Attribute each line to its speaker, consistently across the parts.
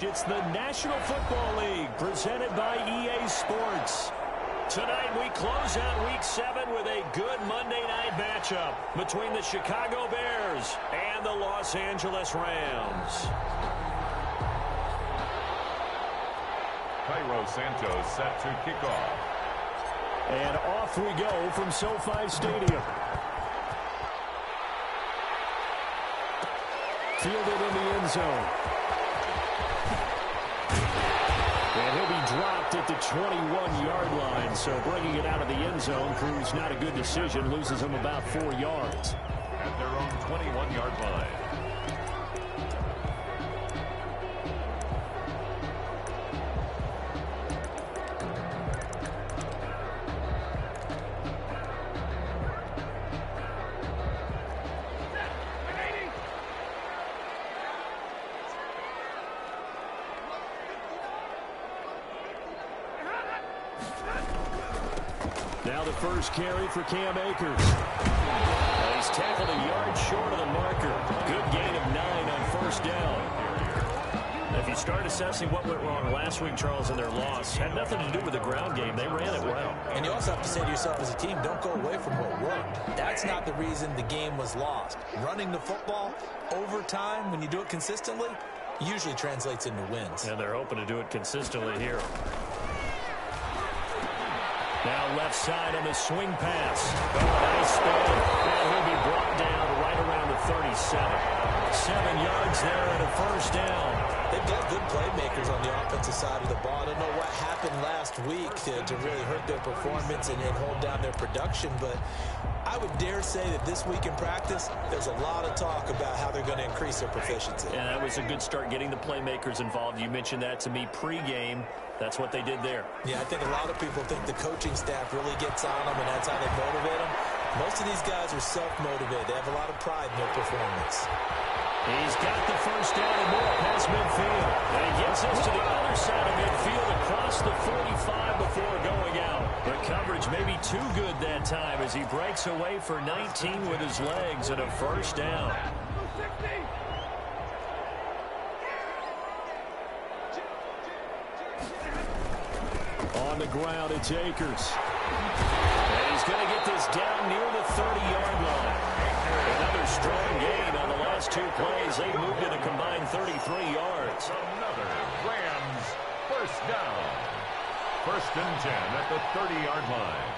Speaker 1: It's the National Football League presented by EA Sports. Tonight we close out Week 7 with a good Monday night matchup between the Chicago Bears and the Los Angeles Rams.
Speaker 2: Cairo Santos set to kick off.
Speaker 1: And off we go from SoFi Stadium. Fielded in the end zone. And he'll be dropped at the 21-yard line. So bringing it out of the end zone proves not a good decision. Loses him about 4 yards.
Speaker 2: At their own 21-yard line.
Speaker 1: Now the first carry for Cam Akers. He's tackled a yard short of the marker. Good gain of 9 on first down. If you start assessing what went wrong last week, Charles, in their loss, had nothing to do with the ground game. They ran it well.
Speaker 3: And you also have to say to yourself as a team, don't go away from what worked. That's not the reason the game was lost. Running the football over time, when you do it consistently, usually translates into wins.
Speaker 1: And they're hoping to do it consistently here. Now left side on the swing pass. Nice spin. And he'll be brought down right around the 37. 7 yards there and a first down.
Speaker 3: They've got good playmakers on the offensive side of the ball. I don't know what happened last week to really hurt their performance and hold down their production, but I would dare say that this week in practice, there's a lot of talk about how they're going to increase their proficiency.
Speaker 1: And that was a good start getting the playmakers involved. You mentioned that to me pregame. That's what they did there.
Speaker 3: Yeah, I think a lot of people think the coaching staff really gets on them, and that's how they motivate them. Most of these guys are self-motivated. They have a lot of pride in their performance.
Speaker 1: He's got the first down and more past midfield. And he gets us to the other side of midfield across the 45 before going out. The coverage may be too good that time as he breaks away for 19 with his legs and a first down. On the ground, it's Akers. And he's going to get this down near the 30-yard line. Another strong gain on the last 2 plays. They moved it a combined 33 yards.
Speaker 2: Another Rams first down. 1st and 10 at the 30-yard line.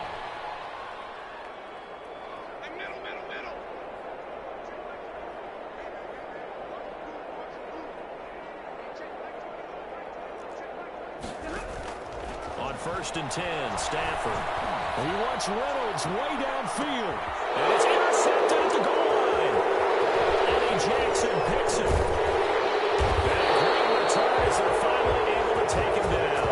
Speaker 1: On 1st and 10, Stafford. He wants Reynolds way downfield. And it's intercepted at the goal line. Eddie Jackson picks it. And a great return as they're finally able to take him down.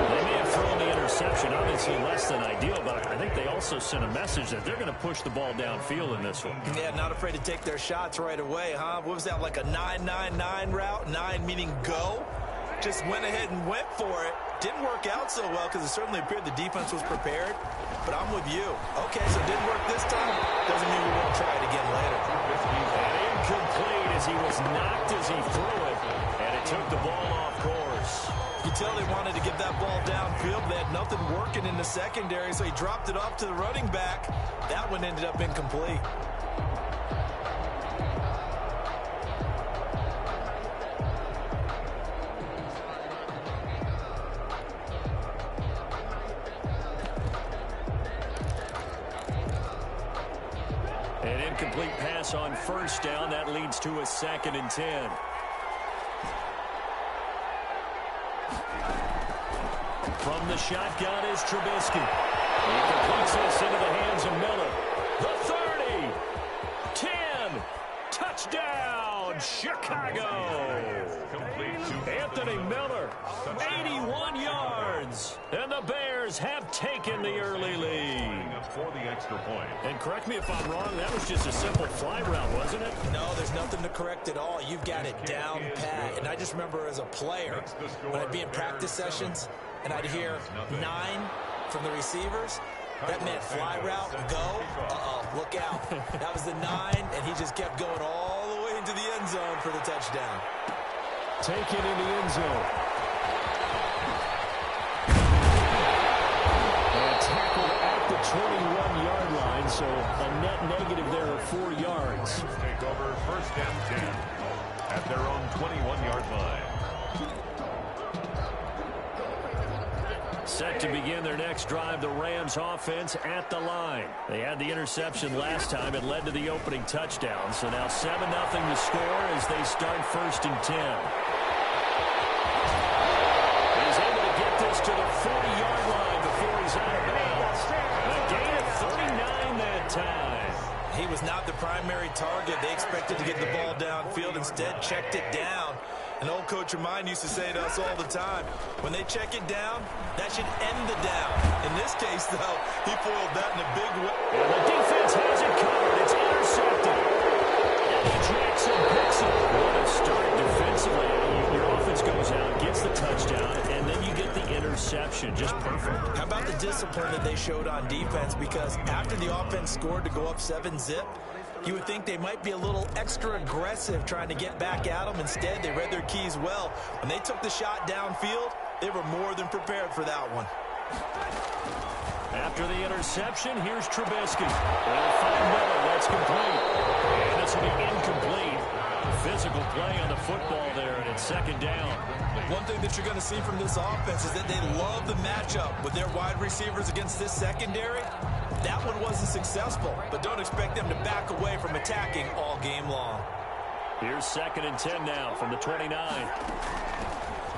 Speaker 1: They may have thrown the interception, obviously less than ideal, but I think they also sent a message that they're going to push the ball downfield in this one.
Speaker 3: Yeah, not afraid to take their shots right away, huh? What was that, like a 9-9-9 route? 9 meaning go? Just went ahead and went for it. Didn't work out so well because it certainly appeared the defense was prepared. But I'm with you. Okay, so it didn't work this time. Doesn't mean we won't try it again later.
Speaker 1: And incomplete as he was knocked as he threw it. And it took the ball off course.
Speaker 3: You can tell they wanted to get that ball downfield. They had nothing working in the secondary, so he dropped it off to the running back. That one ended up incomplete.
Speaker 1: An incomplete pass on first down. That leads to a 2nd and 10. From the shotgun is Trubisky. He completes this into the hands of Miller. The 30. 10. Touchdown, Chicago. Anthony Miller, 81 yards. And the Bears have taken the early lead.
Speaker 2: For the extra point.
Speaker 1: And correct me if I'm wrong, that was just a simple fly route, wasn't it?
Speaker 3: No, there's nothing to correct at all. You've got it down pat. And I just remember as a player, when I'd be in practice sessions, and I'd hear 9 from the receivers, that meant fly route, go. Uh-oh, look out. That was the 9, and he just kept going all the way into the end zone for the touchdown.
Speaker 1: taken in the end zone. And tackled at the 21-yard line, so a net negative there of 4 yards.
Speaker 2: Take over 1st and 10 at their own 21-yard line.
Speaker 1: Set to begin their next drive, the Rams offense at the line. They had the interception last time. It led to the opening touchdown. So now 7-0 to score as they start 1st and 10. He's able to get this to the 40-yard line before he's out of bounds. A gain of 39 that time.
Speaker 3: He was not the primary target. They expected to get the ball downfield. Instead, checked it down. An old coach of mine used to say to us all the time, when they check it down, that should end the down. In this case, though, he foiled that in a big way.
Speaker 1: And the defense has it covered. It's intercepted. And Jackson picks it. What a start defensively. Your offense goes out, gets the touchdown, and then you get the interception. Just perfect.
Speaker 3: How about the discipline that they showed on defense? Because after the offense scored to go up 7-zip, you would think they might be a little extra aggressive trying to get back at them. Instead, they read their keys well. When they took the shot downfield, they were more than prepared for that one.
Speaker 1: After the interception, here's Trubisky. They'll find Miller. That's complete. And this will be incomplete. Physical play on the football there, and it's 2nd down.
Speaker 3: One thing that you're going to see from this offense is that they love the matchup with their wide receivers against this secondary. That one wasn't successful, but don't expect them to back away from attacking all game long.
Speaker 1: Here's 2nd and 10 now from the 29.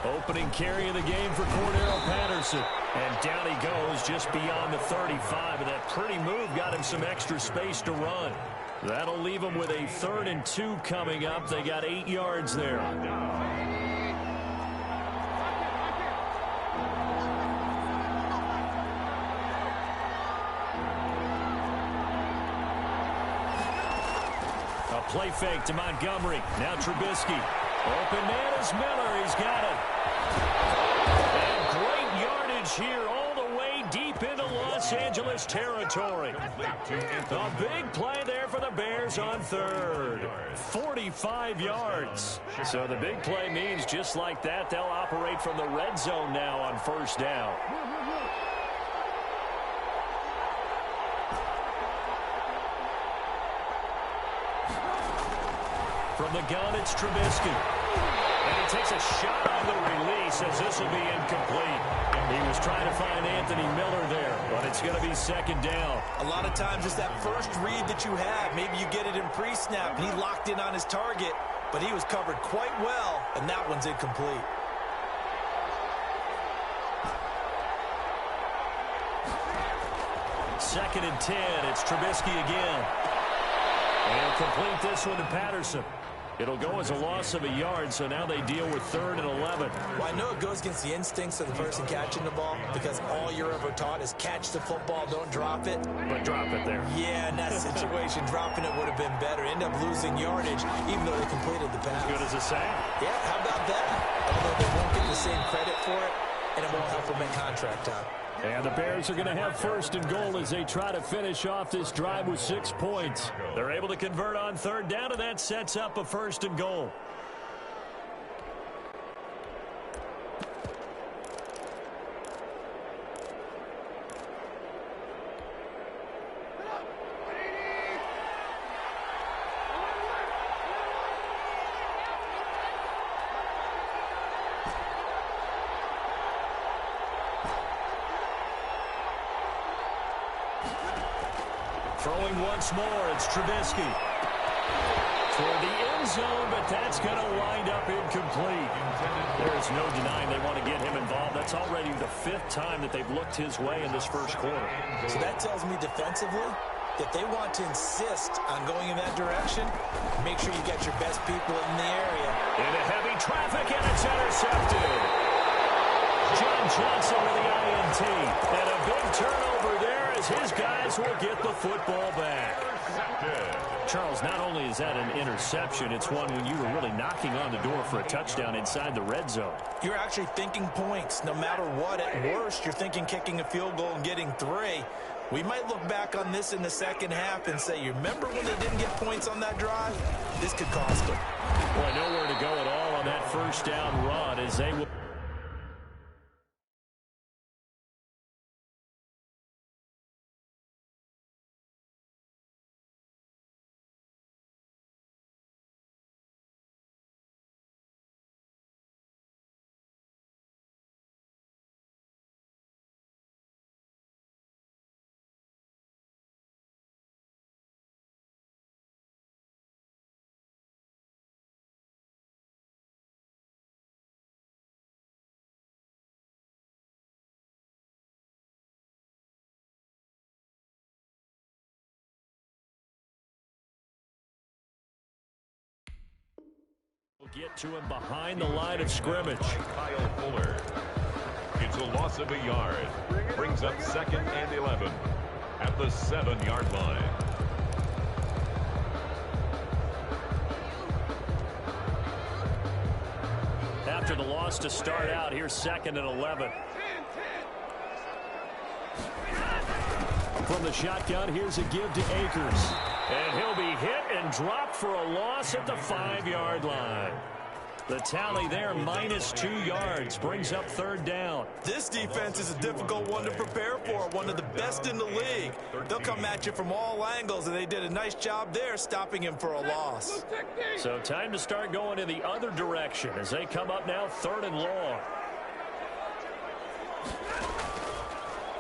Speaker 1: Opening carry of the game for Cordero Patterson. And down he goes just beyond the 35. And that pretty move got him some extra space to run. That'll leave him with a 3rd and 2 coming up. They got 8 yards there. Play fake to Montgomery. Now Trubisky. Open man is Miller. He's got it. And great yardage here all the way deep into Los Angeles territory. A big play there for the Bears on 3rd. 45 yards. So the big play means just like that, they'll operate from the red zone now on 1st down. From the gun, it's Trubisky. And he takes a shot on the release as this will be incomplete. He was trying to find Anthony Miller there, but it's going to be 2nd down.
Speaker 3: A lot of times it's that first read that you have. Maybe you get it in pre-snap, and he locked in on his target, but he was covered quite well, and that one's incomplete.
Speaker 1: Second and 10. It's Trubisky again. And he'll complete this one to Patterson. It'll go as a loss of a yard, so now they deal with 3rd and 11.
Speaker 3: Well, I know it goes against the instincts of the person catching the ball because all you're ever taught is catch the football, don't drop it.
Speaker 1: But drop it there.
Speaker 3: Yeah, in that situation, dropping it would have been better. End up losing yardage, even though they completed the pass.
Speaker 1: As good as a sack.
Speaker 3: Yeah, how about that? Although they won't get the same credit for it, and it won't help them in contract time.
Speaker 1: And the Bears are going to have 1st and goal as they try to finish off this drive with 6 points. They're able to convert on 3rd down, and that sets up a 1st and goal. Throwing once more, it's Trubisky. Toward the end zone, but that's going to wind up incomplete. There's no denying they want to get him involved. That's already the 5th time that they've looked his way in this 1st quarter.
Speaker 3: So that tells me defensively that they want to insist on going in that direction. Make sure you get your best people in the area.
Speaker 1: Into heavy traffic, and it's intercepted. John Johnson with the INT. And a big turnover there as his guys will get the football back. Charles, not only is that an interception, it's one when you were really knocking on the door for a touchdown inside the red zone.
Speaker 3: You're actually thinking points. No matter what, at worst, you're thinking kicking a field goal and getting 3. We might look back on this in the second half and say, you remember when they didn't get points on that drive? This could cost them.
Speaker 1: Boy, nowhere to go at all on on that first down run as they will. Get to him behind the line of scrimmage.
Speaker 2: Kyle Fuller. It's a loss of a yard. Brings up 2nd and 11 at the 7-yard line.
Speaker 1: After the loss to start out, here's 2nd and 11. From the shotgun, here's a give to Akers. And he'll be hit and dropped for a loss at the 5-yard line. The tally there, -2 yards, brings up 3rd down.
Speaker 3: This defense is a difficult one to prepare for, one of the best in the league. They'll come at you from all angles, and they did a nice job there stopping him for a loss.
Speaker 1: So time to start going in the other direction as they come up now 3rd and long.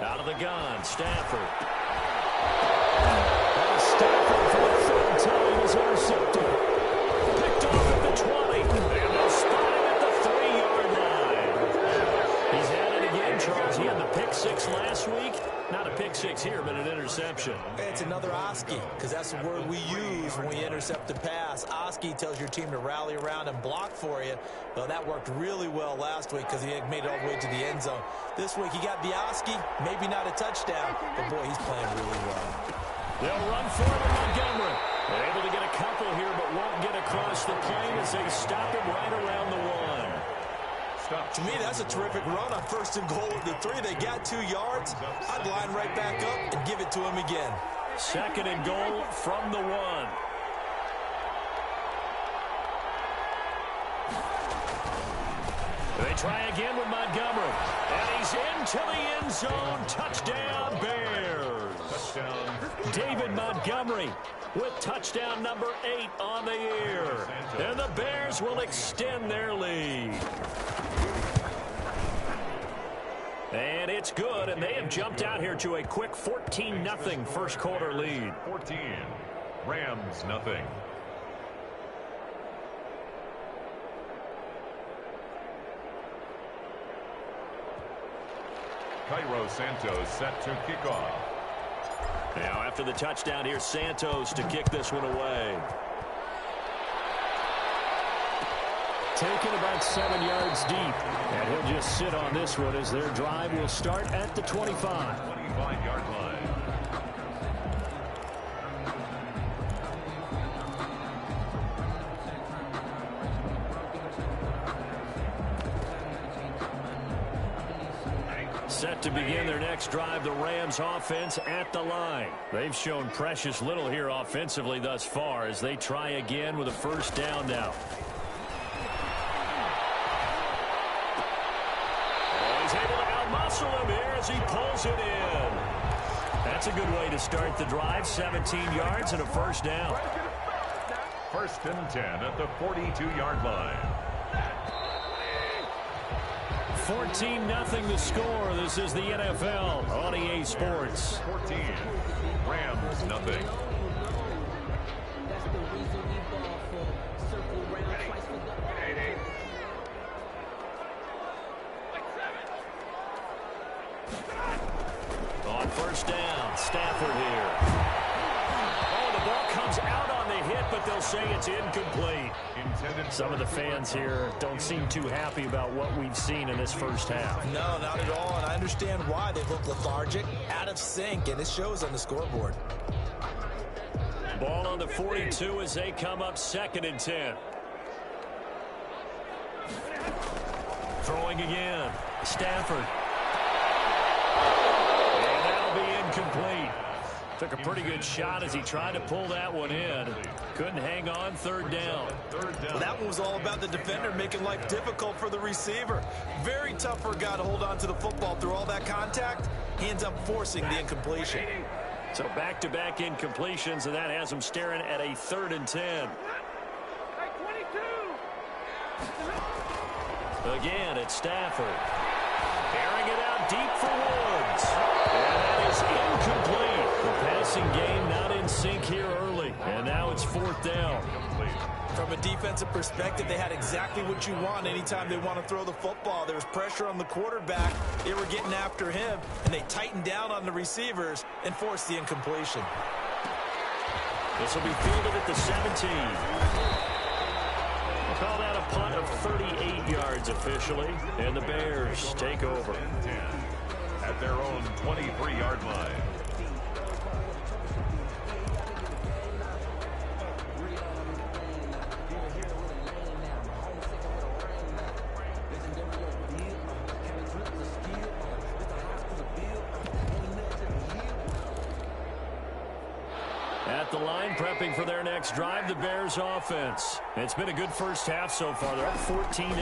Speaker 1: Out of the gun, Stafford. And Stafford for the 3rd time is intercepted. Picked off at the 20. And they'll spot him at the 3-yard line. He's at it again, Charles. He had the pick 6 last week. Not a pick 6 here, but an interception.
Speaker 3: It's another Oski, because that's the word we use when we intercept a pass. Oski tells your team to rally around and block for you. Well, that worked really well last week because he made it all the way to the end zone. This week he got the Oski, maybe not a touchdown, but boy, he's playing really well.
Speaker 1: They'll run for him in Montgomery. They're able to get a couple here, but won't get across the plane as they stop him right around the 1.
Speaker 3: To me, that's a terrific run on 1st and goal at the 3. They got 2 yards. I'd line right back up and give it to him again.
Speaker 1: 2nd and goal from the 1. They try again with Montgomery. And he's into the end zone. Touchdown, Bears.
Speaker 2: Touchdown.
Speaker 1: David Montgomery with touchdown number 8 on the year. And the Bears will extend their lead. And it's good, and they have jumped out here to a quick 14-0 first quarter lead.
Speaker 2: 14. Rams, nothing. Cairo Santos set to kick off.
Speaker 1: Now after the touchdown, here's Santos to kick this one away. Taken about 7 yards deep. And he'll just sit on this one as their drive will start at the 25.
Speaker 2: 25-yard line.
Speaker 1: Set to begin their next drive, the Rams offense at the line. They've shown precious little here offensively thus far as they try again with a 1st down now. Him here as he pulls it in. That's a good way to start the drive. 17 yards and a 1st down.
Speaker 2: 1st and 10 at the 42-yard line.
Speaker 1: 14-0 the score. This is the NFL on EA Sports.
Speaker 2: 14. Rams, nothing.
Speaker 1: On 1st down, Stafford here. Oh, the ball comes out on the hit, but they'll say it's incomplete. Some of the fans here don't seem too happy about what we've seen in this first half.
Speaker 3: No, not at all, and I understand why. They look lethargic, out of sync, and it shows on the scoreboard.
Speaker 1: Ball on the 42 as they come up 2nd and 10. Throwing again, Stafford. And that'll be incomplete. Took a pretty good shot as he tried to pull that one in. Couldn't hang on. Third down.
Speaker 3: Well, that one was all about the defender making life difficult for the receiver. Very tough for a guy to hold on to the football through all that contact. He ends up forcing the incompletion.
Speaker 1: So back-to-back incompletions, and that has him staring at a 3rd and 10. Again, it's Stafford. Airing it out deep for Woods. And that is incomplete. The passing game not in sync here early. And now it's 4th down.
Speaker 3: From a defensive perspective, they had exactly what you want anytime they want to throw the football. There was pressure on the quarterback. They were getting after him, and they tightened down on the receivers and forced the incompletion.
Speaker 1: This will be fielded at the 17. We'll call that a punt of 38 yards officially, and the Bears take over.
Speaker 2: At their own 23-yard line.
Speaker 1: At the line, prepping for their next drive, the Bears offense. It's been a good first half so far. They're up 14-0.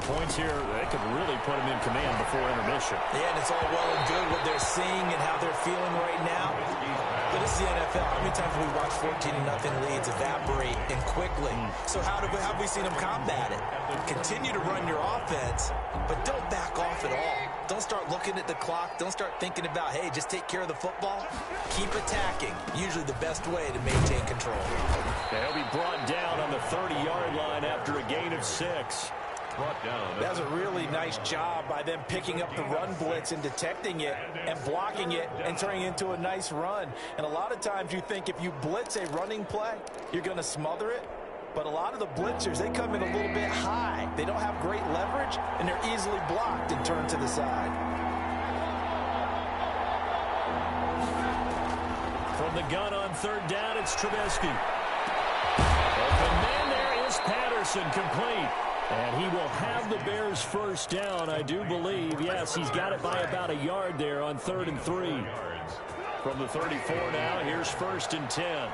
Speaker 1: Points here, they could really put them in command before intermission.
Speaker 3: Yeah, and it's all well and good what they're seeing and how they're feeling right now. But this is the NFL. How many times have we watched 14-0 leads evaporate and quickly? So how have we seen them combat it? Continue to run your offense, but don't back off at all. Don't start looking at the clock. Don't start thinking about, hey, just take care of the football. Keep attacking. Usually the best way to maintain control.
Speaker 1: They'll be brought down on the 30-yard line after a gain of 6.
Speaker 2: Brought down.
Speaker 3: That was a really nice job by them picking up the run blitz and detecting it and blocking it and turning it into a nice run. And a lot of times you think if you blitz a running play, you're going to smother it. But a lot of the blitzers, they come in a little bit high. They don't have great leverage, and they're easily blocked and turned to the side.
Speaker 1: From the gun on 3rd down, it's Trubisky. Open man there is Patterson, complete. And he will have the Bears' first down, I do believe. Yes, he's got it by about a yard there on 3rd and 3. From the 34 now, here's 1st and 10.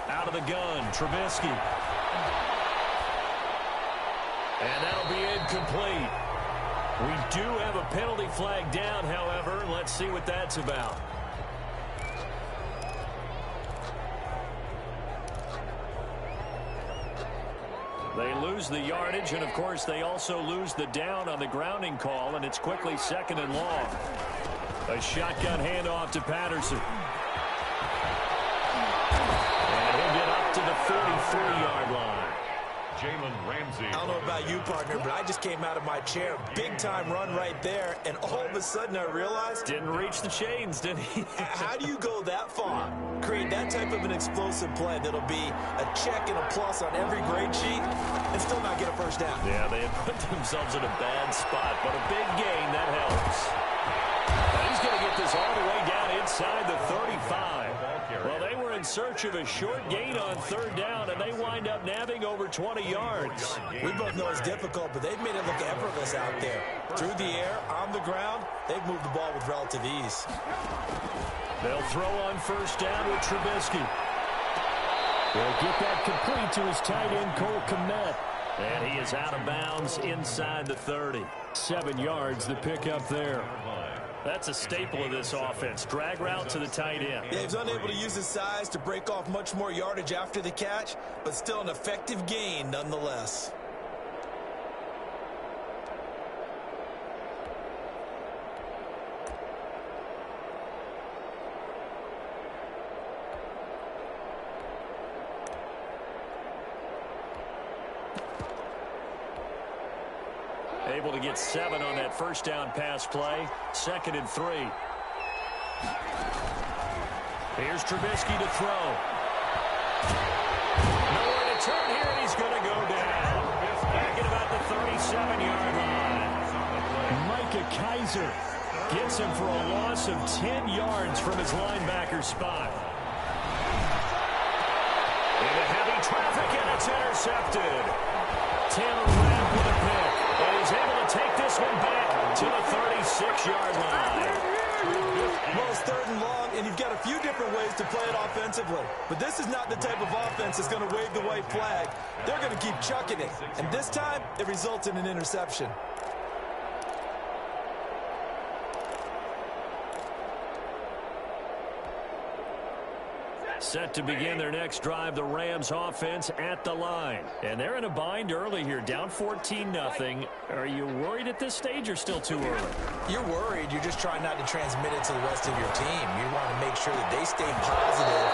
Speaker 1: Out of the gun, Trubisky. And that'll be incomplete. We do have a penalty flag down, however. Let's see what that's about. They lose the yardage, and, of course, they also lose the down on the grounding call, and it's quickly 2nd and long. A shotgun handoff to Patterson. And he'll get up to the 43-yard line.
Speaker 2: Jalen Ramsey.
Speaker 3: I don't know about you, partner, but I just came out of my chair. Big-time run right there, and all of a sudden I realized...
Speaker 1: Didn't reach the chains, did he?
Speaker 3: How do you go that far? Create that type of an explosive play that'll be a check and a plus on every grade sheet and still not get a first down.
Speaker 1: Yeah, they had put themselves in a bad spot, but a big gain, that helps. And he's going to get this all the way down inside the 35. Well, they were in search of a short gain on 3rd down, and they wind up nabbing over 20 yards.
Speaker 3: We both know it's difficult, but they've made it look effortless out there. Through the air, on the ground, they've moved the ball with relative ease.
Speaker 1: They'll throw on 1st down with Trubisky. They'll get that complete to his tight end, Cole Kmet. And he is out of bounds inside the 30. 7 yards, the pickup there. That's a staple of this offense. Drag route to the tight end.
Speaker 3: Yeah, he's unable to use his size to break off much more yardage after the catch, but still an effective gain nonetheless.
Speaker 1: Able to get 7 on that 1st down pass play. 2nd and 3. Here's Trubisky to throw. Nowhere to turn here, and he's going to go down. Back at about the 37-yard line. Micah Kaiser gets him for a loss of 10 yards from his linebacker spot. intercepted. Taylor Rapp with a pick. And he's able to take this one back to the 36-yard line.
Speaker 3: Well, it's 3rd and long, and you've got a few different ways to play it offensively. But this is not the type of offense that's going to wave the white flag. They're going to keep chucking it. And this time, it results in an interception.
Speaker 1: Set to begin their next drive, the Rams offense at the line. And they're in a bind early here, down 14-0. Are you worried at this stage or still too early?
Speaker 3: You're worried. You're just trying not to transmit it to the rest of your team. You want to make sure that they stay positive.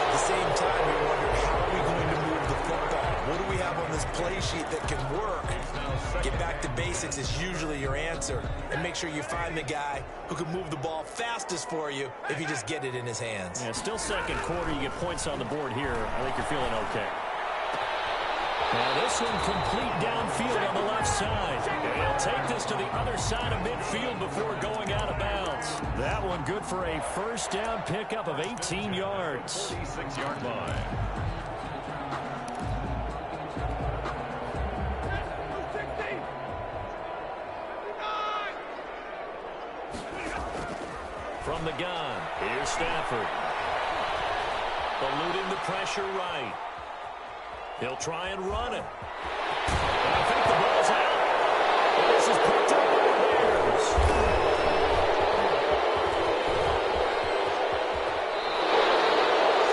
Speaker 3: At the same time, you're wondering, how are we going to move the football? What do we have on this play sheet that can work? Get back to basics is usually your answer. And make sure you find the guy who can move the ball fastest for you if you just get it in his hands.
Speaker 1: Yeah, still second quarter. You get points on the board here. I think you're feeling okay. Now this one complete downfield on the left side. And he'll take this to the other side of midfield before going out of bounds. That one good for a first down pickup of 18 yards.
Speaker 2: 46-yard line.
Speaker 1: From the gun, here's Stafford. Eluding the pressure right. He'll try and run it. And I think the ball's out. And this is picked up by the Bears.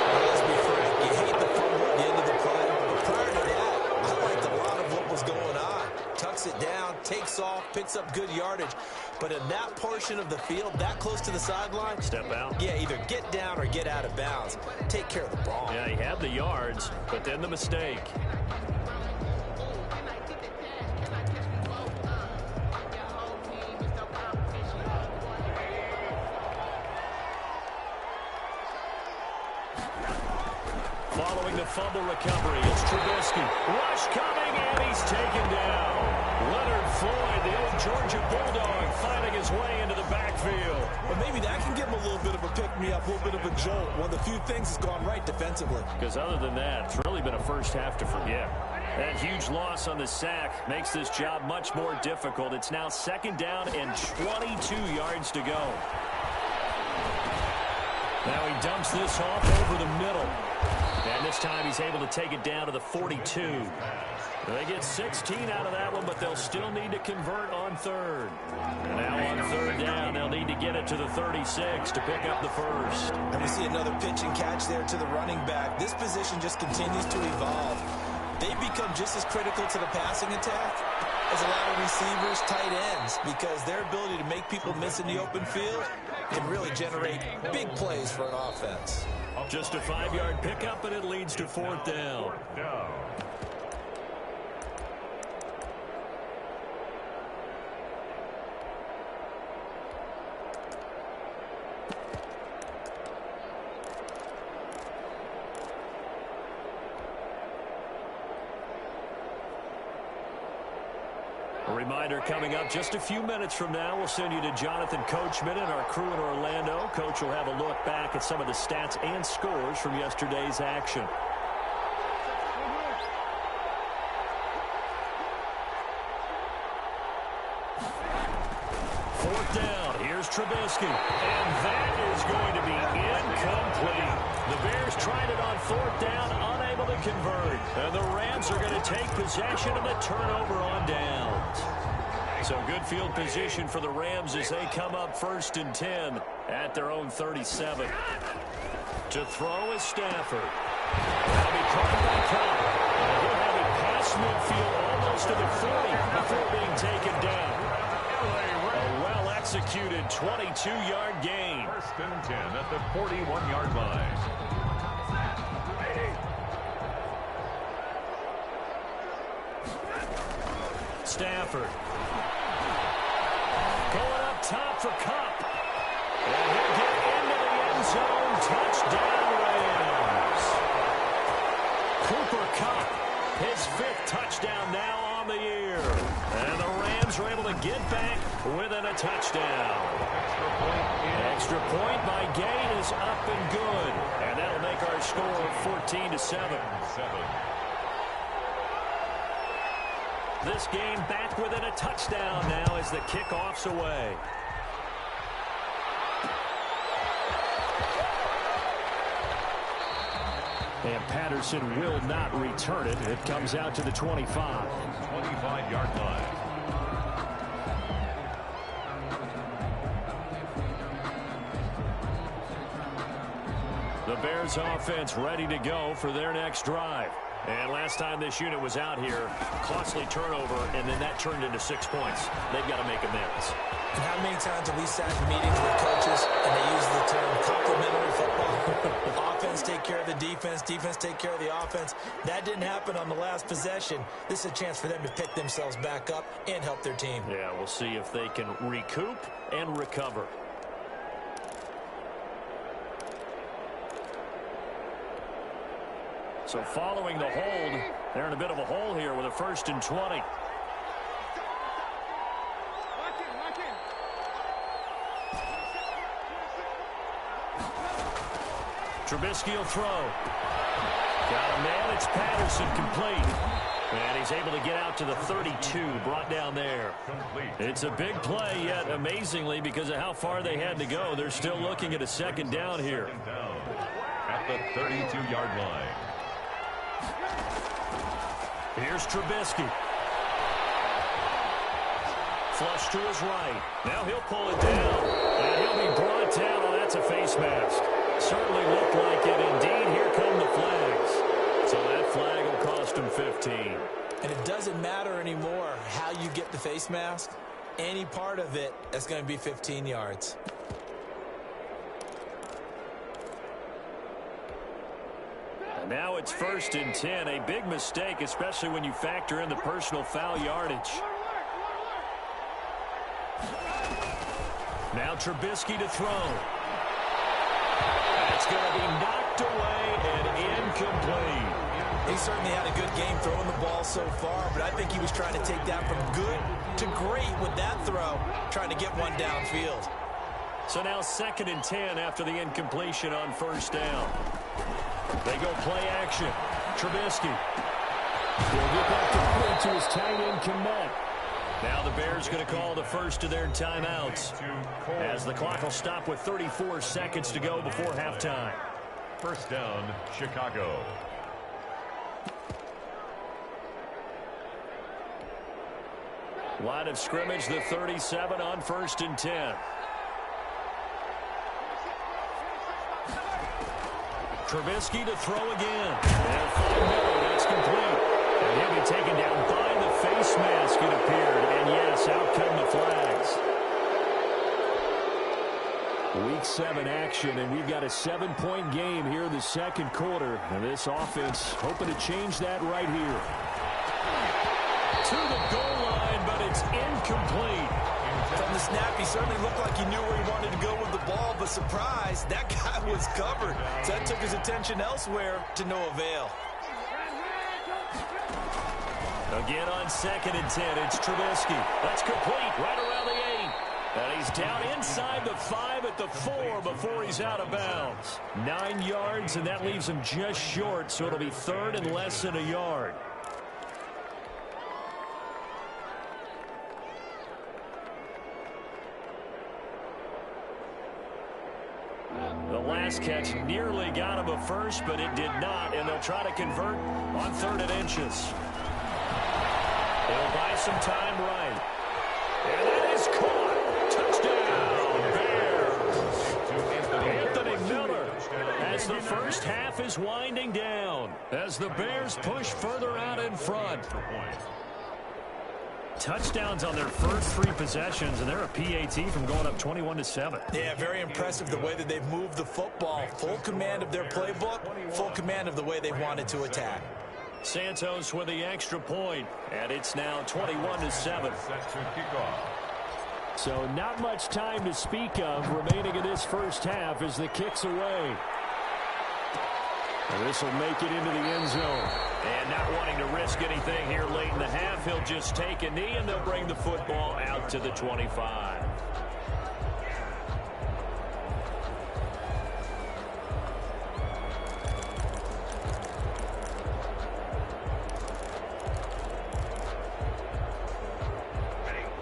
Speaker 3: Well, let's be frank. You hate the fumble at the end of the play. But prior to that, I liked a lot of what was going on. Tucks it down, takes off, picks up good yardage. But in that portion of the field, that close to the sideline,
Speaker 1: Step out.
Speaker 3: yeah, either get down or get out of bounds. Take care of the ball.
Speaker 1: Yeah, he had the yards, but then the mistake. Following the fumble recovery, it's Trubisky. Rush coming, and he's taken down. Leonard Floyd, the old Georgia Bulldog, finding his way into the backfield.
Speaker 3: But maybe that can give him a little bit of a pick-me-up, a little bit of a jolt. One of the few things that's gone right defensively.
Speaker 1: Because other than that, it's really been a first half to forget. That huge loss on the sack makes this job much more difficult. It's now 2nd down and 22 yards to go. Now he dumps this off over the middle. And this time he's able to take it down to the 42. They get 16 out of that one, but they'll still need to convert on 3rd. And now on 3rd down, they'll need to get it to the 36 to pick up the first.
Speaker 3: And we see another pitch and catch there to the running back. This position just continues to evolve. They become just as critical to the passing attack as a lot of receivers, tight ends, because their ability to make people miss in the open field can really generate big plays for an offense.
Speaker 1: Just a 5-yard pickup, and it leads to 4th down. A reminder coming up just a few minutes from now, we'll send you to Jonathan Coachman and our crew in Orlando. Coach will have a look back at some of the stats and scores from yesterday's action. Fourth down, here's Trubisky, and that is going to be incomplete. The Bears tried it on 4th down, unable to convert, and the Rams are going to take possession of the turnover on downs. So good field position for the Rams as they come up 1st and 10 at their own 37. To throw is Stafford. That'll be caught by Cobb. And he'll have it past midfield almost to the 40 before being taken down. A well-executed 22-yard gain.
Speaker 2: 1st and 10 at the 41-yard line.
Speaker 1: Stafford. Going up top for Kupp. And he'll get into the end zone. Touchdown, Rams. Cooper Kupp, his 5th touchdown now on the year. And the Rams are able to get back within a touchdown. Extra point by Gay is up and good. And that'll make our score 14-7. This game back within a touchdown now as the kickoff's away. And Patterson will not return it. It comes out to the 25.
Speaker 2: 25-yard line.
Speaker 1: The Bears offense ready to go for their next drive. And last time this unit was out here, costly turnover, and then that turned into 6 points. They've got to make amends.
Speaker 3: And how many times have we sat in meetings with coaches and they use the term complementary football? Offense take care of the defense, defense take care of the offense. That didn't happen on the last possession. This is a chance for them to pick themselves back up and help their team.
Speaker 1: Yeah, we'll see if they can recoup and recover. So following the hold, they're in a bit of a hole here with a 1st and 20. Trubisky will throw. Got a man, it's Patterson, complete. And he's able to get out to the 32, brought down there. It's a big play, yet amazingly, because of how far they had to go, they're still looking at a 2nd down here.
Speaker 2: At the 32-yard line.
Speaker 1: Here's Trubisky. Flush to his right. Now he'll pull it down. And he'll be brought down. Oh, that's a face mask. Certainly looked like it. Indeed, here come the flags. So that flag will cost him 15.
Speaker 3: And it doesn't matter anymore how you get the face mask. Any part of it is going to be 15 yards.
Speaker 1: Now it's 1st and 10. A big mistake, especially when you factor in the personal foul yardage. Now Trubisky to throw. That's going to be knocked away and incomplete.
Speaker 3: He certainly had a good game throwing the ball so far, but I think he was trying to take that from good to great with that throw, trying to get one downfield.
Speaker 1: So now 2nd and 10 after the incompletion on 1st down. They go play action. Trubisky. He'll get that complete to his tight end Kmet. Now the Bears going to call the first of their timeouts as the clock will stop with 34 seconds to go before halftime.
Speaker 2: 1st down, Chicago.
Speaker 1: Line of scrimmage, the 37 on 1st and 10. Trubisky to throw again. And full middle, that's complete. And he'll be taken down by the face mask, it appeared. And yes, out come the flags. Week 7 action, and we've got a 7-point game here in the 2nd quarter. And this offense hoping to change that right here. To the goal line, but it's incomplete.
Speaker 3: From the snap, he certainly looked like he knew where he wanted to go with the ball, but surprise, that guy was covered. So that took his attention elsewhere to no avail.
Speaker 1: Again on 2nd and 10, it's Trubisky. That's complete right around the 8. And he's down inside the 5 at the 4 before he's out of bounds. 9 yards, and that leaves him just short, so it'll be 3rd and less than a yard. The last catch nearly got him a first, but it did not, and they'll try to convert on 3rd and inches. They'll buy some time right. And that is caught. Touchdown, Bears. Anthony Miller as the first half is winding down as the Bears push further out in front. Touchdowns on their first 3 possessions, and they're a PAT from going up 21-7.
Speaker 3: Yeah, very impressive the way that they've moved the football. Full command of their playbook, full command of the way they wanted to attack.
Speaker 1: Santos with the extra point, and it's now 21-7. So not much time to speak of remaining in this first half as the kick's away. And this will make it into the end zone. And not wanting to risk anything here late in the half, he'll just take a knee, and they'll bring the football out to the 25.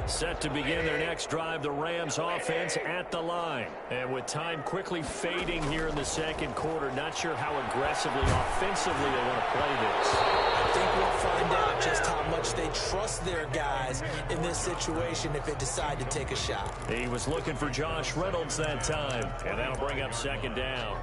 Speaker 1: Set to begin their next drive, the Rams offense at the line. And with time quickly fading here in the second quarter, not sure how aggressively, offensively they want to play this.
Speaker 3: I think we'll find out just how much they trust their guys in this situation if they decide to take a shot.
Speaker 1: He was looking for Josh Reynolds that time, and that'll bring up second down.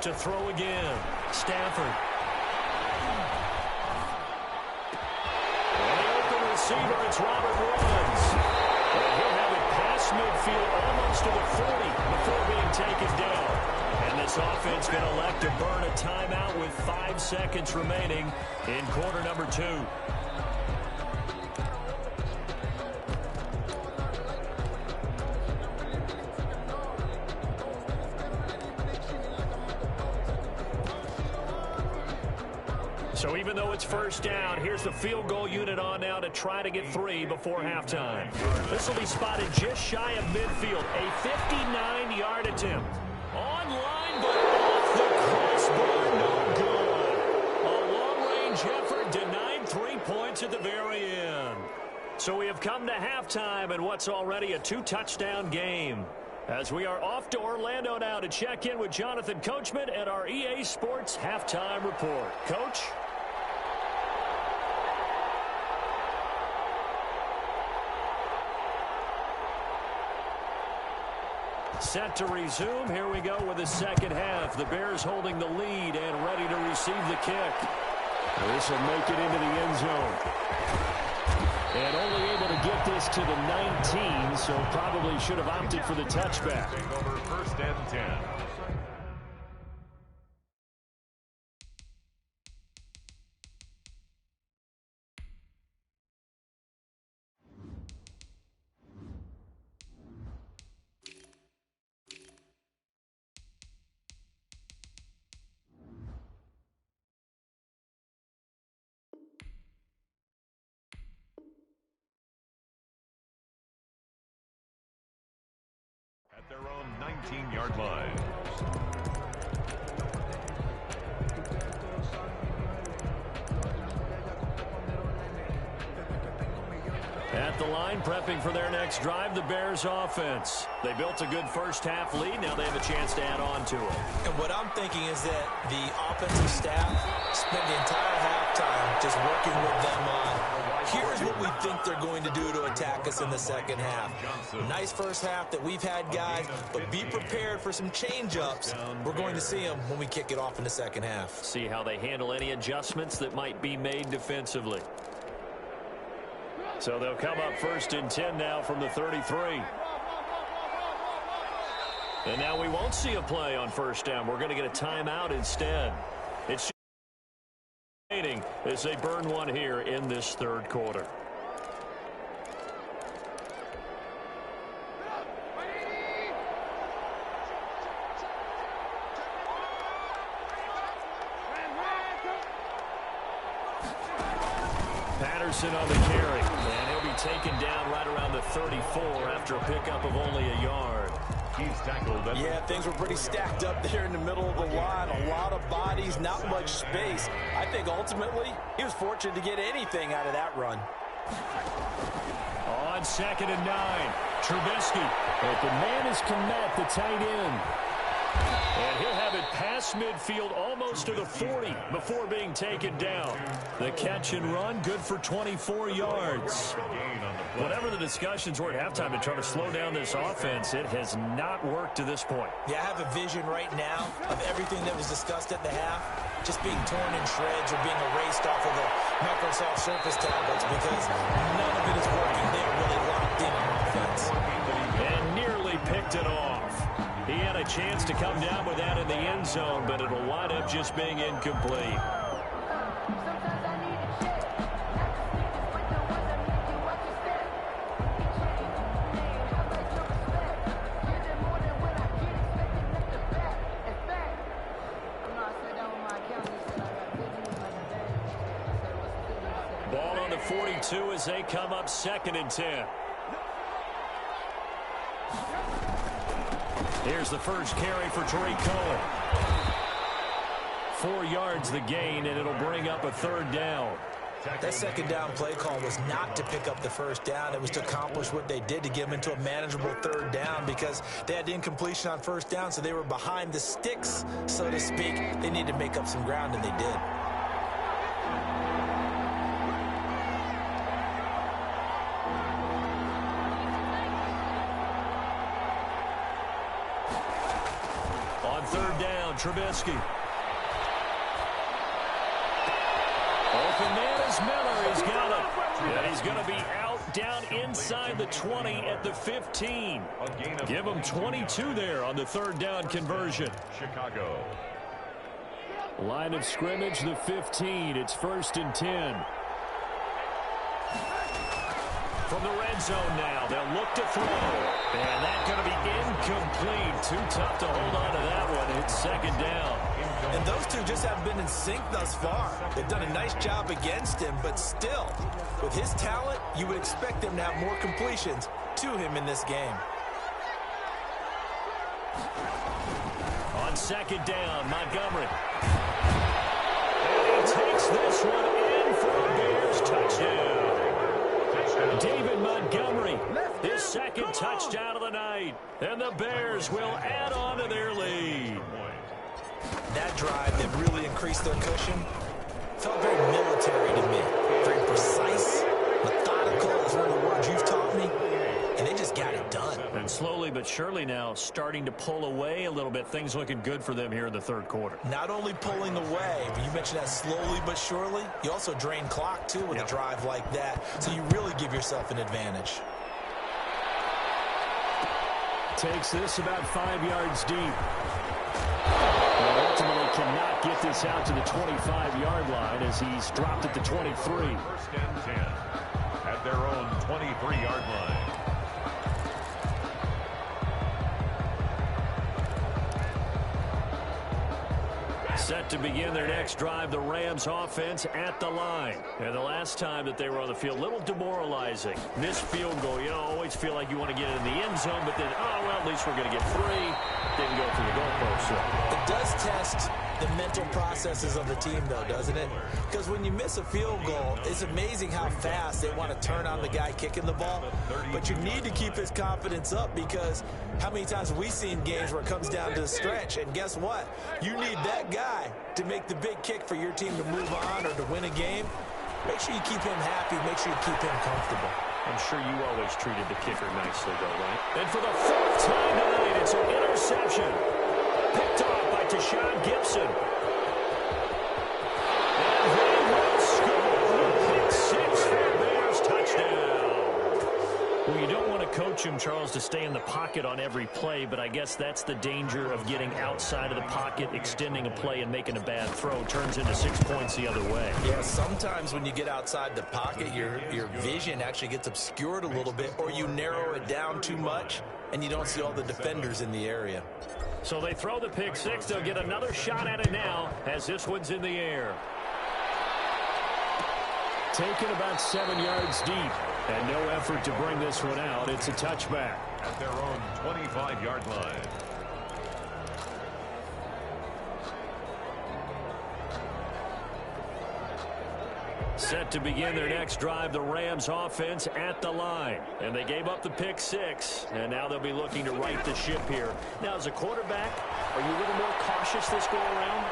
Speaker 1: To throw again, Stafford. And the open receiver, it's Robert Woods. And he'll have it past midfield almost to the 40 before being taken down. And this offense going to elect to burn a timeout with 5 seconds remaining in quarter number 2. So even though it's first down, here's the field goal unit on now to try to get 3 before halftime. This will be spotted just shy of midfield. A 59-yard attempt. Online, but off the crossbar, no good. A long-range effort denied 3 points at the very end. So we have come to halftime in what's already a 2-touchdown game. As we are off to Orlando now to check in with Jonathan Coachman at our EA Sports Halftime Report. Coach? Set to resume. Here we go with the second half. The Bears holding the lead and ready to receive the kick. This will make it into the end zone. And only able to get this to the 19, so probably should have opted for the touchback.
Speaker 2: Take over first and 10. At their own 19-yard line.
Speaker 1: At the line, prepping for their next drive, the Bears offense. They built a good first half lead. Now they have a chance to add on to it.
Speaker 3: And what I'm thinking is that the offensive staff spent the entire halftime just working with them on, here's what we think they're going to do to attack us in the second half. Nice first half that we've had, guys, but be prepared for some change-ups. We're going to see them when we kick it off in the second half.
Speaker 1: See how they handle any adjustments that might be made defensively. So they'll come up first and 10 now from the 33. And now we won't see a play on first down. We're going to get a timeout instead. It's waiting as they burn one here in this third quarter. Patterson on the carry, and he'll be taken down right around the 34 after a pickup of only a yard.
Speaker 2: He's tackled.
Speaker 3: Yeah, things were pretty stacked up there in the middle of the line. A lot of bodies, not much space. I think ultimately he was fortunate to get anything out of that run.
Speaker 1: On 2nd and 9, Trubisky. But the man is Komet, the tight end. And he'll have it past midfield almost to the 40 before being taken down. The catch and run, good for 24 yards. Whatever the discussions were at halftime to try to slow down this offense, it has not worked to this point.
Speaker 3: Yeah, I have a vision right now of everything that was discussed at the half just being torn in shreds or being erased off of the Microsoft Surface tablets because none of it is working. They're really locked in on offense.
Speaker 1: And nearly picked it off. He had a chance to come down with that in the end zone, but it'll wind up just being incomplete. 42 as they come up 2nd and 10. Here's the first carry for Tariq Cohen. 4 yards the gain, and it'll bring up a 3rd down.
Speaker 3: That 2nd down play call was not to pick up the 1st down. It was to accomplish what they did, to get them into a manageable 3rd down, because they had incompletion on 1st down, so they were behind the sticks, so to speak. They needed to make up some ground, and they did.
Speaker 1: On 3rd down, Trubisky. Open man is Miller. He's got it. And he's going to be out down inside the 20 at the 15. Give him 22 there on the 3rd down conversion.
Speaker 2: Chicago.
Speaker 1: Line of scrimmage, the 15. It's 1st and 10. From the red zone now, they'll look to throw. And that's going to be incomplete. Too tough to hold on to that one. It's 2nd down.
Speaker 3: And those two just haven't been in sync thus far. They've done a nice job against him, but still, with his talent, you would expect them to have more completions to him in this game.
Speaker 1: On 2nd down, Montgomery. And he takes this one in for a Bears touchdown. David Montgomery, his 2nd touchdown of the night. And the Bears will add on to their lead.
Speaker 3: That drive that really increased their cushion felt very military to me. Very precise, methodical is one of the words you've taught me. And they just got it done.
Speaker 1: And slowly but surely now starting to pull away a little bit. Things looking good for them here in the 3rd quarter.
Speaker 3: Not only pulling away, but you mentioned that slowly but surely. You also drain clock, too, with a drive like that. So you really give yourself an advantage.
Speaker 1: Takes this about 5 yards deep. Well, ultimately cannot get this out to the 25-yard line as he's dropped at the 23.
Speaker 2: 1st and 10 at their own 23-yard line.
Speaker 1: Set to begin their next drive, the Rams offense at the line. And the last time that they were on the field, a little demoralizing. Missed field goal, you always feel like you want to get it in the end zone, but then, oh, well, at least we're going to get 3. Didn't go through the goalpost. So.
Speaker 3: It does test the mental processes of the team, though, doesn't it? Because when you miss a field goal, it's amazing how fast they want to turn on the guy kicking the ball. But you need to keep his confidence up, because how many times have we seen games where it comes down to the stretch, and guess what? You need that guy to make the big kick for your team to move on or to win a game. Make sure you keep him happy. Make sure you keep him comfortable.
Speaker 1: I'm sure you always treated the kicker nicely, though, right? And for the 4th time tonight, it's an interception. Picked off by Tashawn Gibson. And they will score. Pick 6 for a Bears touchdown. Well, you don't want to coach him, Charles, to stay in the pocket on every play, but I guess that's the danger of getting outside of the pocket, extending a play, and making a bad throw. Turns into 6 points the other way.
Speaker 3: Yeah, sometimes when you get outside the pocket, your vision actually gets obscured a little bit, or you narrow it down too much, and you don't see all the defenders in the area.
Speaker 1: So they throw the pick 6. They'll get another shot at it now as this one's in the air. Taken about 7 yards deep. And no effort to bring this one out. It's a touchback.
Speaker 2: At their own 25-yard line.
Speaker 1: Set to begin their next drive, the Rams offense at the line. And they gave up the pick 6, and now they'll be looking to right the ship here. Now, as a quarterback, are you a little more cautious this go-around?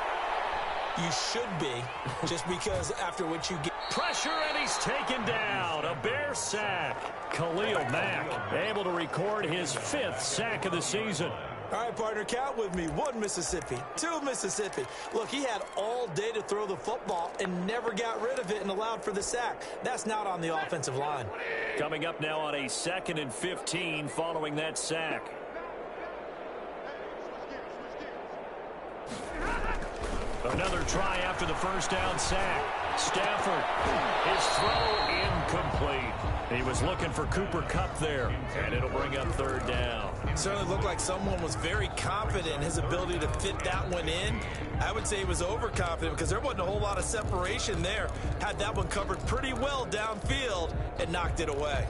Speaker 3: You should be, just because after what you get.
Speaker 1: Pressure, and he's taken down. A Bear sack. Khalil Mack able to record his 5th sack of the season.
Speaker 3: All right, partner, count with me. 1 Mississippi, 2 Mississippi. Look, he had all day to throw the football and never got rid of it and allowed for the sack. That's not on the offensive line.
Speaker 1: Coming up now on a 2nd and 15 following that sack. Another try after the 1st down sack. Stafford, his throw incomplete. He was looking for Cooper Kupp there, and it'll bring up third down.
Speaker 3: It certainly looked like someone was very confident in his ability to fit that one in. I would say he was overconfident because there wasn't a whole lot of separation there. Had that one covered pretty well downfield and knocked it away.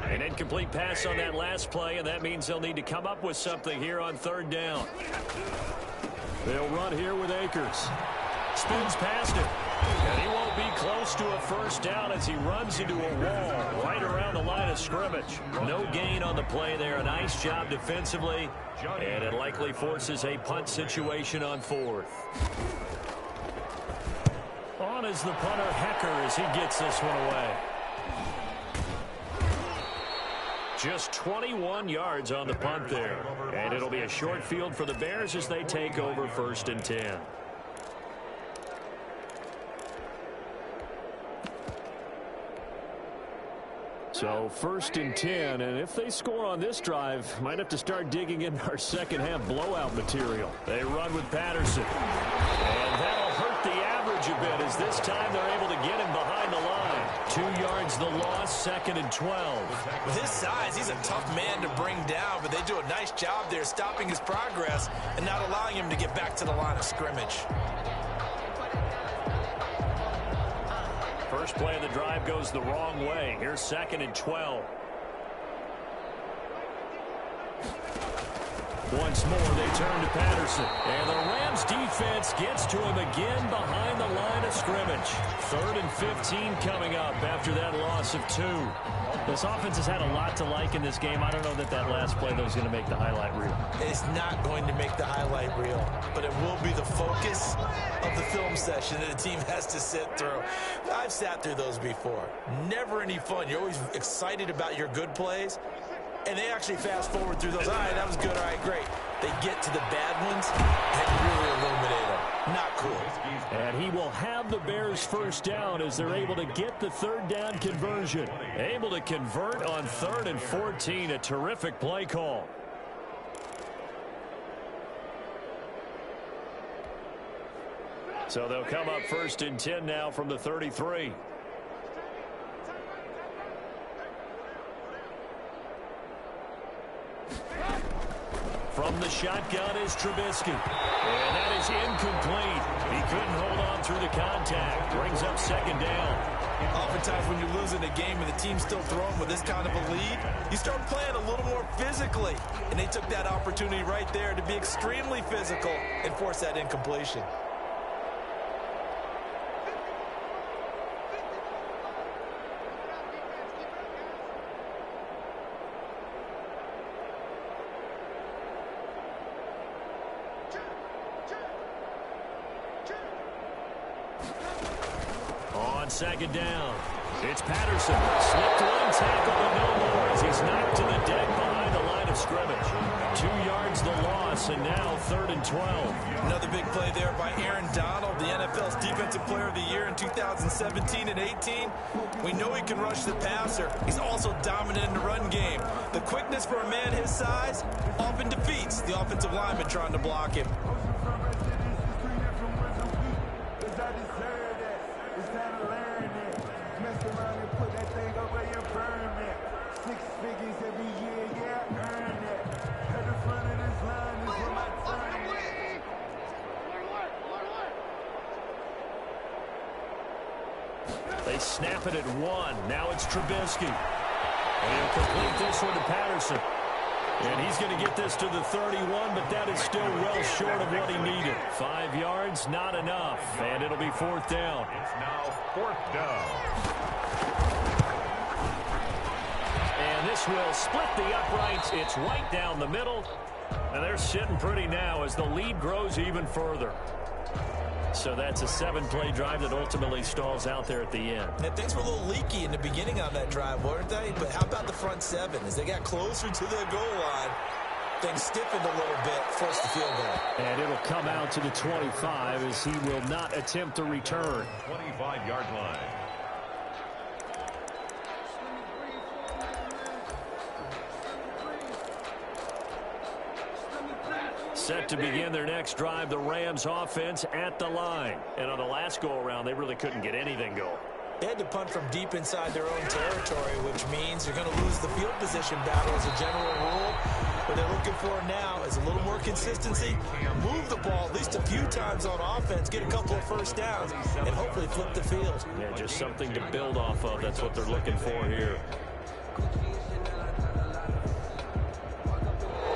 Speaker 1: An incomplete pass on that last play, and that means they'll need to come up with something here on third down. They'll run here with Akers. Spins past it. And he won't be close to a first down as he runs into a wall right around the line of scrimmage. No gain on the play there. A nice job defensively. And it likely forces a punt situation on fourth. On is the punter, Hecker, as he gets this one away. Just 21 yards on the punt there. And it'll be a short field for the Bears as they take over 1st and 10. So 1st and 10, and if they score on this drive, might have to start digging in our second half blowout material. They run with Patterson. And that'll hurt the average a bit as this time they're able to get him behind the line. 2 yards the loss, 2nd and 12.
Speaker 3: With his size, he's a tough man to bring down, but they do a nice job there stopping his progress and not allowing him to get back to the line of scrimmage.
Speaker 1: First play of the drive goes the wrong way. Here's 2nd and 12. Once more, they turn to Patterson. And the Rams defense gets to him again behind the line of scrimmage. 3rd and 15 coming up after that loss of 2. This offense has had a lot to like in this game. I don't know that last play, though, is going to make the highlight reel.
Speaker 3: It's not going to make the highlight reel, but it will be the focus of the film session that the team has to sit through. I've sat through those before. Never any fun. You're always excited about your good plays, and they actually fast forward through those. All right, that was good. All right, great. They get to the bad ones and really illuminate them. Not cool.
Speaker 1: And he will have the Bears first down as they're able to get the third down conversion. Able to convert on 3rd and 14. A terrific play call. So they'll come up 1st and 10 now from the 33. From the shotgun is Trubisky. And that is incomplete. He couldn't hold on through the contact. Brings up 2nd down.
Speaker 3: Oftentimes when you're losing a game and the team's still throwing with this kind of a lead, you start playing a little more physically. And they took that opportunity right there to be extremely physical and force that incompletion.
Speaker 1: On 2nd down, it's Patterson. Slipped one tackle, but no more as he's knocked to the deck behind the line of scrimmage. 2 yards the loss, and now 3rd and 12.
Speaker 3: Another big play there by Aaron Donald, the NFL's Defensive Player of the Year in 2017 and 18. We know he can rush the passer. He's also dominant in the run game. The quickness for a man his size often defeats the offensive lineman trying to block him.
Speaker 1: They snap it at 1. Now it's Trubisky. And he'll complete this one to Patterson. And he's going to get this to the 31, but that is still well short of what he needed. 5 yards, not enough. And it'll be 4th down.
Speaker 2: It's now 4th down.
Speaker 1: And this will split the uprights. It's right down the middle. And they're sitting pretty now as the lead grows even further. So that's a 7-play drive that ultimately stalls out there at the end.
Speaker 3: And things were a little leaky in the beginning on that drive, weren't they? But how about the front 7? As they got closer to the goal line, things stiffened a little bit, forced the field goal.
Speaker 1: And it'll come out to the 25 as he will not attempt to return.
Speaker 2: 25-yard line.
Speaker 1: Set to begin their next drive, the Rams offense at the line. And on the last go-around, they really couldn't get anything going.
Speaker 3: They had to punt from deep inside their own territory, which means you're going to lose the field position battle as a general rule. What they're looking for now is a little more consistency, move the ball at least a few times on offense, get a couple of first downs, and hopefully flip the field.
Speaker 1: Yeah, just something to build off of. That's what they're looking for here.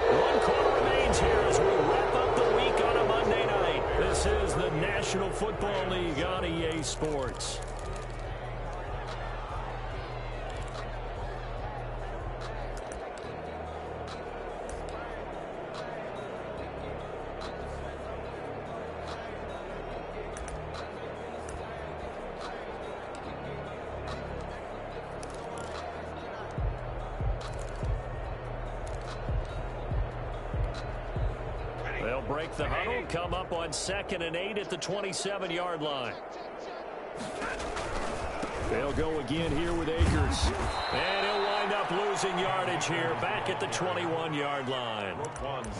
Speaker 1: One quarter remains here as we wrap up the week on a Monday night. This is the National Football League on EA Sports. They'll break the huddle, come up on 2nd and 8 at the 27-yard line. They'll go again here with Akers. And he'll wind up losing yardage here back at the 21-yard line.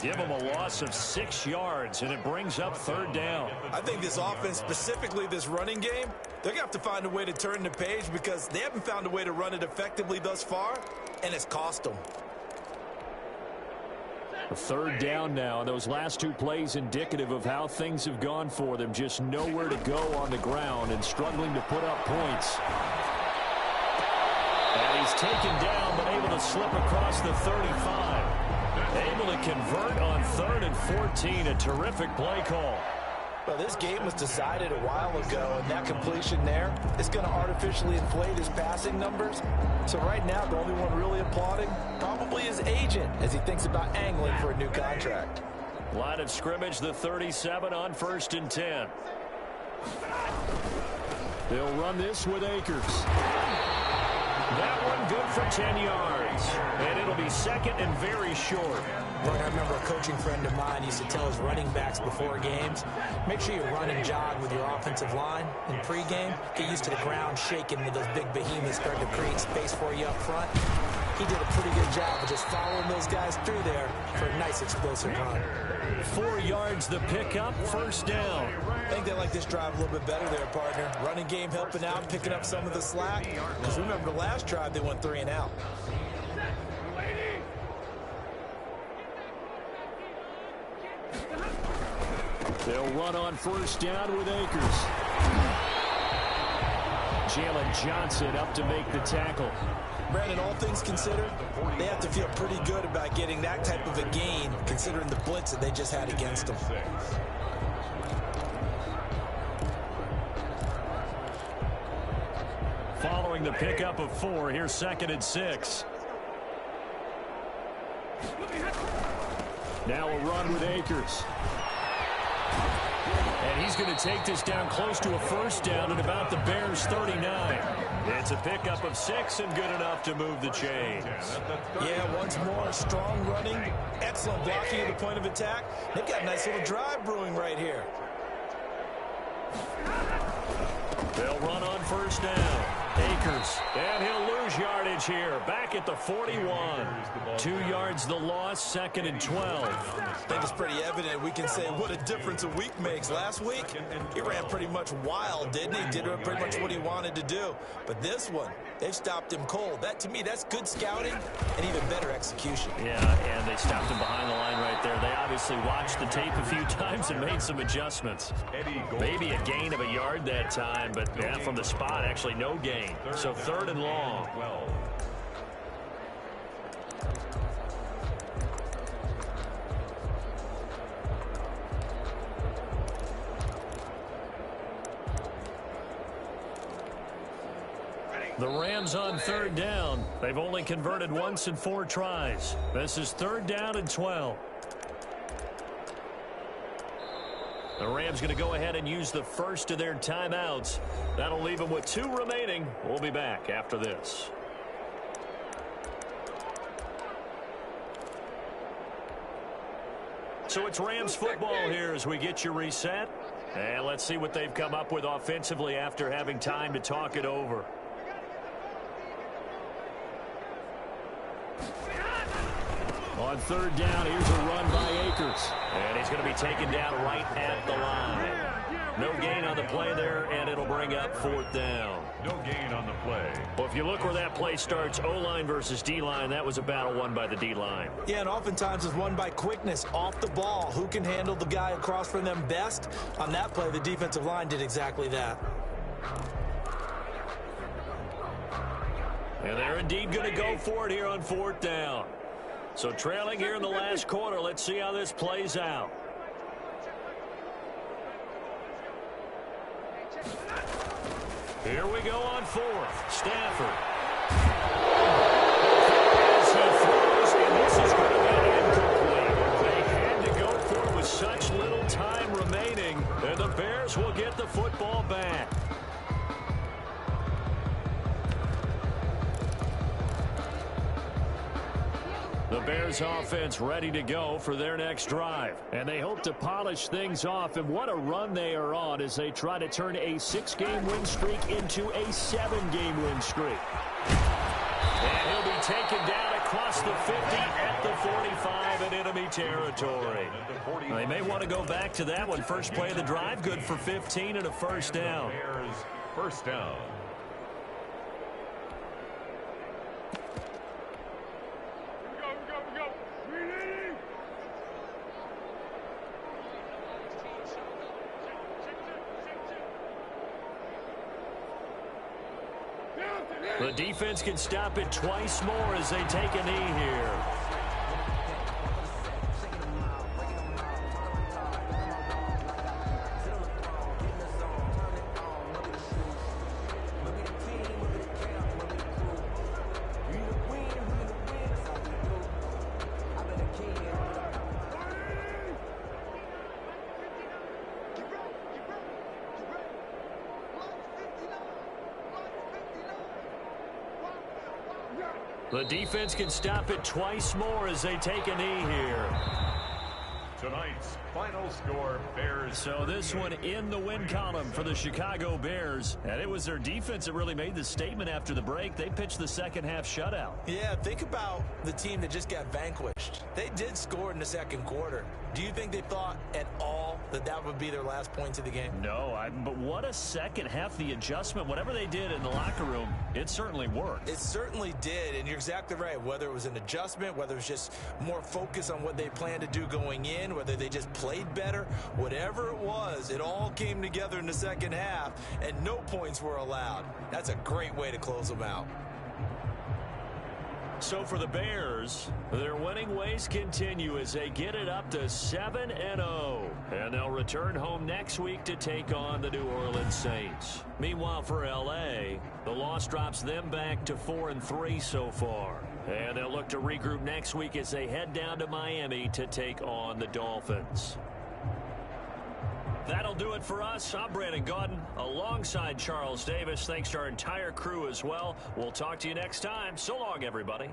Speaker 1: Give him a loss of 6 yards, and it brings up 3rd down.
Speaker 3: I think this offense, specifically this running game, they're going to have to find a way to turn the page because they haven't found a way to run it effectively thus far, and it's cost them.
Speaker 1: 3rd down now, and those last 2 plays indicative of how things have gone for them. Just nowhere to go on the ground and struggling to put up points. And he's taken down, but able to slip across the 35. Able to convert on 3rd and 14. A terrific play call.
Speaker 3: Well, this game was decided a while ago, and that completion there is going to artificially inflate his passing numbers. So right now, the only one really applauding probably his agent as he thinks about angling for a new contract.
Speaker 1: Line of scrimmage, the 37 on 1st and 10. They'll run this with Akers. That one good for 10 yards. And it'll be 2nd and very short.
Speaker 3: I remember a coaching friend of mine used to tell his running backs before games, make sure you run and jog with your offensive line in pregame. Get used to the ground shaking with those big behemoths starting to create space for you up front. He did a pretty good job of just following those guys through there for a nice explosive run.
Speaker 1: 4 yards the pickup, 1st down.
Speaker 3: I think they like this drive a little bit better there, partner. Running game helping out, picking up some of the slack. Because remember the last drive they went 3 and out.
Speaker 1: They'll run on 1st down with Akers. Jalen Johnson up to make the tackle.
Speaker 3: Brandon, all things considered, they have to feel pretty good about getting that type of a gain, considering the blitz that they just had against them.
Speaker 1: Following the pickup of 4, here's 2nd and 6. Now a run with Akers. And he's going to take this down close to a 1st down at about the Bears' 39. It's a pickup of 6 and good enough to move the chains.
Speaker 3: Yeah, once more, strong running, excellent blocking at the point of attack. They've got a nice little drive brewing right here.
Speaker 1: They'll run on 1st down. Akers, and he'll lose yardage here, back at the 41. 2 yards the loss, 2nd and 12.
Speaker 3: I think it's pretty evident. We can say what a difference a week makes. Last week, he ran pretty much wild, didn't he? Did pretty much what he wanted to do. But this one, they've stopped him cold. That, to me, that's good scouting and even better execution.
Speaker 1: Yeah, and they stopped him behind the line right there. They obviously watched the tape a few times and made some adjustments. Maybe a gain of a yard that time, but yeah, from the spot, actually no gain. So 3rd and long. The Rams on 3rd down. They've only converted once in 4 tries. This is 3rd down and 12. The Rams going to go ahead and use the first of their timeouts. That'll leave them with 2 remaining. We'll be back after this. So it's Rams football here as we get you reset. And let's see what they've come up with offensively after having time to talk it over. On third down, here's a run by Akers. And he's going to be taken down right at the line. No gain on the play there, and it'll bring up fourth down.
Speaker 2: No gain on the play.
Speaker 1: Well, if you look where that play starts, O-line versus D-line, that was a battle won by the D-line.
Speaker 3: Yeah, and oftentimes it's won by quickness off the ball. Who can handle the guy across from them best? On that play, the defensive line did exactly that.
Speaker 1: And they're indeed going to go for it here on fourth down. So trailing here in the last quarter, let's see how this plays out. Here we go on fourth. Stafford. As he throws, and this is going to be incomplete. They had to go for it with such little time remaining, and the Bears will get the football back. The Bears offense ready to go for their next drive. And they hope to polish things off. And what a run they are on as they try to turn a 6-game win streak into a 7-game win streak. And he'll be taken down across the 50 at the 45 in enemy territory. They may want to go back to that one. First play of the drive, good for 15 and a first down.
Speaker 2: Bears first down.
Speaker 1: The defense can stop it twice more as they take a knee here. The defense can stop it twice more as they take a knee here.
Speaker 2: Tonight's final score, Bears.
Speaker 1: So this one in the win column for the Chicago Bears. And it was their defense that really made the statement after the break. They pitched the second half shutout.
Speaker 3: Yeah, think about the team that just got vanquished. They did score in the second quarter. Do you think they thought at all that that would be their last points of the game?
Speaker 1: No, but what a second half. The adjustment, whatever they did in the locker room, it certainly worked.
Speaker 3: It certainly did, and you're exactly right. Whether it was an adjustment, whether it was just more focus on what they planned to do going in, whether they just played better, whatever it was, it all came together in the second half, and no points were allowed. That's a great way to close them out.
Speaker 1: So for the Bears, their winning ways continue as they get it up to 7-0. And they'll return home next week to take on the New Orleans Saints. Meanwhile, for L.A., the loss drops them back to 4-3 so far. And they'll look to regroup next week as they head down to Miami to take on the Dolphins. That'll do it for us. I'm Brandon Gaudin alongside Charles Davis. Thanks to our entire crew as well. We'll talk to you next time. So long, everybody.